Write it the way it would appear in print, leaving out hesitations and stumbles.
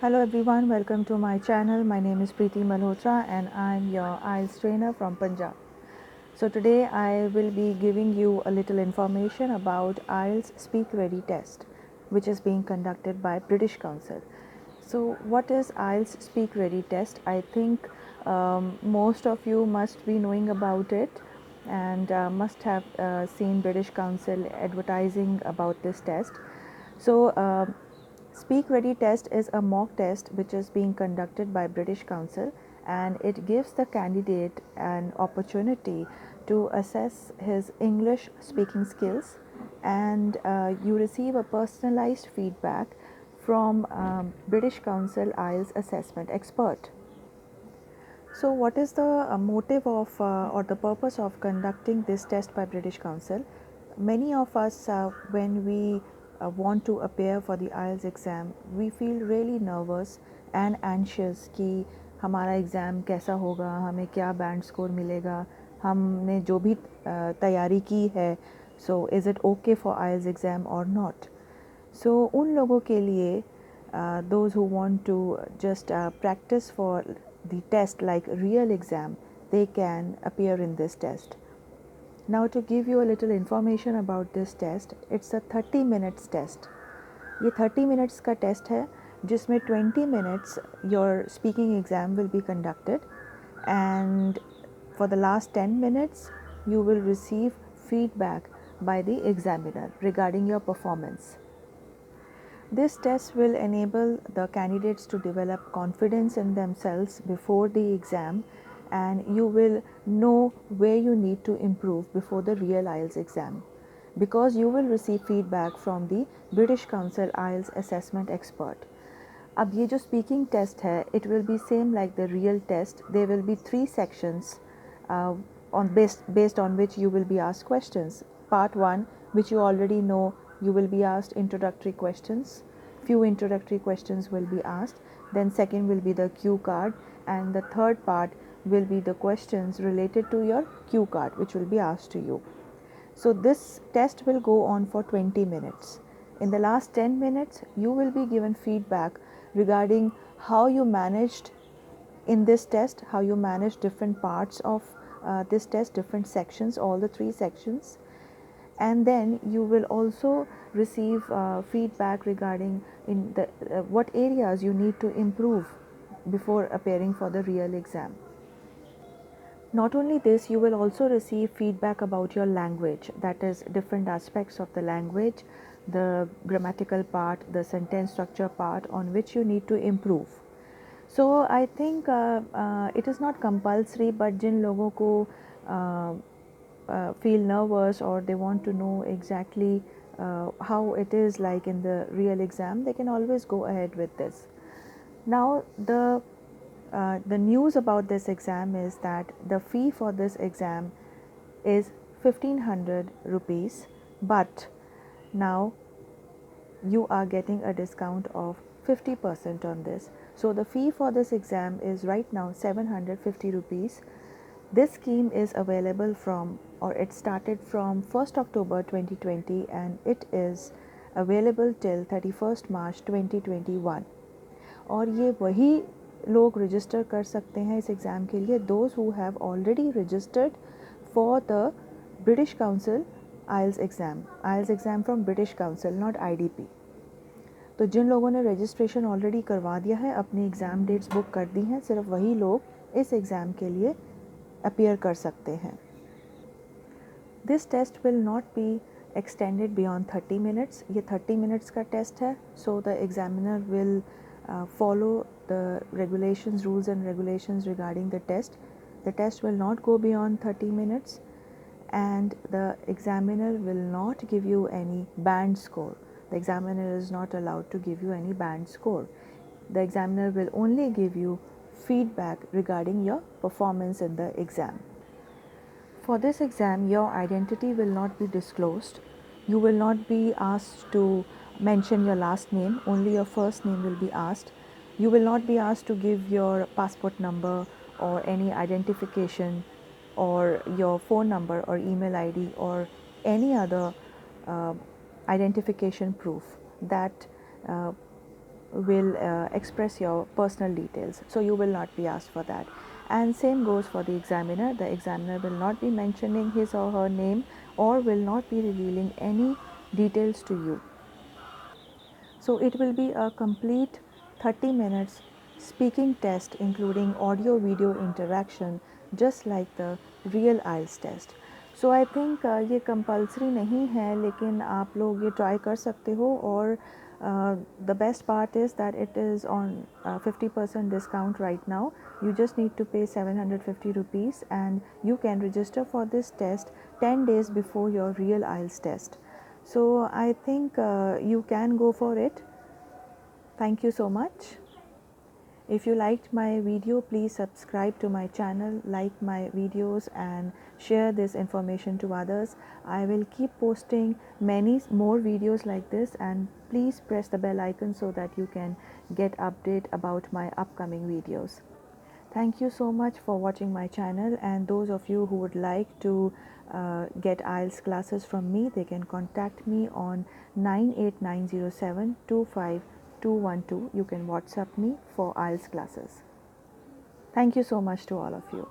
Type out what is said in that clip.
Hello everyone, welcome to my channel. My name is Preeti Malhotra and I'm your IELTS trainer from Punjab. So today I will be giving you a little information about IELTS Speak Ready test, which is being conducted by British Council. So what is IELTS Speak Ready test? I think most of you must be knowing about it and must have seen British Council advertising about this test. So Speak Ready test is a mock test which is being conducted by British Council, and it gives the candidate an opportunity to assess his English speaking skills, and you receive a personalized feedback from British Council IELTS assessment expert. So what is the motive of or the purpose of conducting this test by British Council? Many of us, when we want to appear for the IELTS exam, we feel really nervous and anxious कि हमारा exam कैसा होगा, हमें क्या band score मिलेगा, हमने जो भी तैयारी की है, so is it okay for IELTS exam or not? So उन लोगों के लिए those who want to just practice for the test like real exam, they can appear in this test. Now to give you a little information about this test, it's a 30 minutes test. ये 30 minutes का test है जिसमें 20 minutes your speaking exam will be conducted, and for the last 10 minutes you will receive feedback by the examiner regarding your performance. This test will enable the candidates to develop confidence in themselves before the exam, and you will know where you need to improve before the real IELTS exam, because you will receive feedback from the British Council IELTS assessment expert. अब ये जो speaking test है, it will be same like the real test. There will be 3 sections uh, based on which you will be asked questions. Part 1, which you already know, you will be asked introductory questions. Few introductory questions will be asked. Then second will be the cue card, and the third part will be the questions related to your cue card, which will be asked to you. So this test will go on for 20 minutes. In the last 10 minutes, you will be given feedback regarding how you managed in this test, how you managed different parts of this test, different sections, all the 3 sections. And then you will also receive feedback regarding in the what areas you need to improve before appearing for the real exam. Not only this, you will also receive feedback about your language, that is different aspects of the language, the grammatical part, the sentence structure part on which you need to improve. So I think it is not compulsory, but जिन लोगों को feel nervous or they want to know exactly how it is like in the real exam, they can always go ahead with this. Now the news about this exam is that the fee for this exam is 1500 rupees, but now you are getting a discount of 50% on this. So the fee for this exam is right now 750 rupees. This scheme is available from, or it started from 1st October 2020 and it is available till 31st March 2021. और ये वही लोग register कर सकते हैं इस exam के लिए, those who have already registered for the British Council IELTS exam from British Council, not IDP. तो जिन लोगों ने रजिस्ट्रेशन ऑलरेडी करवा दिया है, अपनी एग्ज़ाम डेट्स बुक कर दी हैं, सिर्फ वही लोग इस एग्ज़ाम के लिए अपीयर कर सकते हैं. This test will not be extended beyond 30 minutes. ये 30 मिनट्स का टेस्ट है, so the examiner will follow the regulations, rules and regulations regarding the test. The test will not go beyond 30 minutes, and the examiner will not give you any band score. The examiner is not allowed to give you any band score. The examiner will only give you feedback regarding your performance in the exam. For this exam, your identity will not be disclosed. You will not be asked to mention your last name, only your first name will be asked. You will not be asked to give your passport number or any identification or your phone number or email ID or any other uh, identification proof that uh, will express your personal details, so you will not be asked for that. And same goes for the examiner. The examiner will not be mentioning his or her name or will not be revealing any details to you. So it will be a complete 30 minutes speaking test including audio video interaction, just like the real IELTS test. So I think ये compulsory नहीं है, लेकिन आप लोग ये try कर सकते हो. और the best part is that it is on 50% discount right now. You just need to pay 750 rupees and you can register for this test 10 days before your real IELTS test. So I think you can go for it. Thank you so much. If you liked my video, please subscribe to my channel, like my videos and share this information to others. I will keep posting many more videos like this, and please press the bell icon so that you can get update about my upcoming videos. Thank you so much for watching my channel, and those of you who would like to get IELTS classes from me, they can contact me on 98907 25212. You can WhatsApp me for IELTS classes. Thank you so much to all of you.